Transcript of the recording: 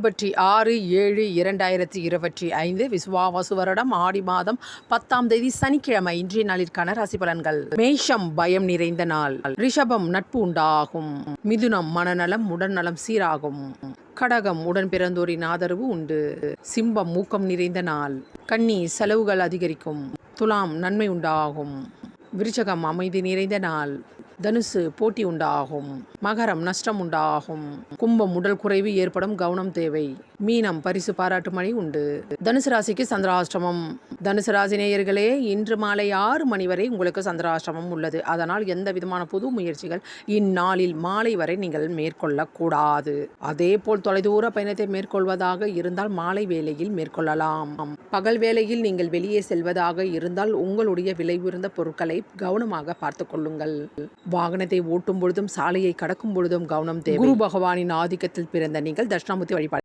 26/7/2025 விசுவாவசு வருடம் ஆடி மாதம் 10ஆம் தேதி சனிக்கிழமை. இன்றைய நாளிற்கான ராசி பலன்கள். மேஷம் பயம் நிறைந்த நாள். ரிஷபம் நட்பு உண்டாகும். மிதுனம் மனநலம் உடல்நலம் சீராகும். கடகம் உடன் பிறந்தோரின் ஆதரவு உண்டு. சிம்பம் ஊக்கம் நிறைந்த நாள். கன்னி செலவுகள் அதிகரிக்கும். துலாம் நன்மை உண்டாகும். விருச்சகம் அமைதி நிறைந்த நாள். தனுசு போட்டி உண்டாகும். மகரம் நஷ்டம் உண்டாகும். கும்பம் உடல் குறைவு ஏற்படும், கவனம் தேவை. மீனம் பரிசு பாராட்டு மழை உண்டு. தனுசு ராசிக்கு சந்திராஷ்டமம். தனுசு ராசி நேயர்களே, இன்று மாலை 6 மணி வரை உங்களுக்கு சந்திராஷ்டமம் உள்ளது. அதனால் எந்த விதமான புது முயற்சிகள் இந்நாளில் மாலை வரை நீங்கள் மேற்கொள்ளக்கூடாது. அதே போல் தொலைதூர பயணத்தை மேற்கொள்வதாக இருந்தால் மாலை வேளையில் மேற்கொள்ளலாம். பகல் வேளையில் நீங்கள் வெளியே செல்வதாக இருந்தால் உங்களுடைய விலை உயர்ந்த பொருட்களை கவனமாக பார்த்து கொள்ளுங்கள். வாகனத்தை ஓட்டும் பொழுதும் சாலையை கடக்கும் பொழுதும் கவனம் தேவை. குரு பகவானின் ஆதிக்கத்தில் பிறந்த நீங்கள் தட்சிணாமூர்த்தி வழிபாடு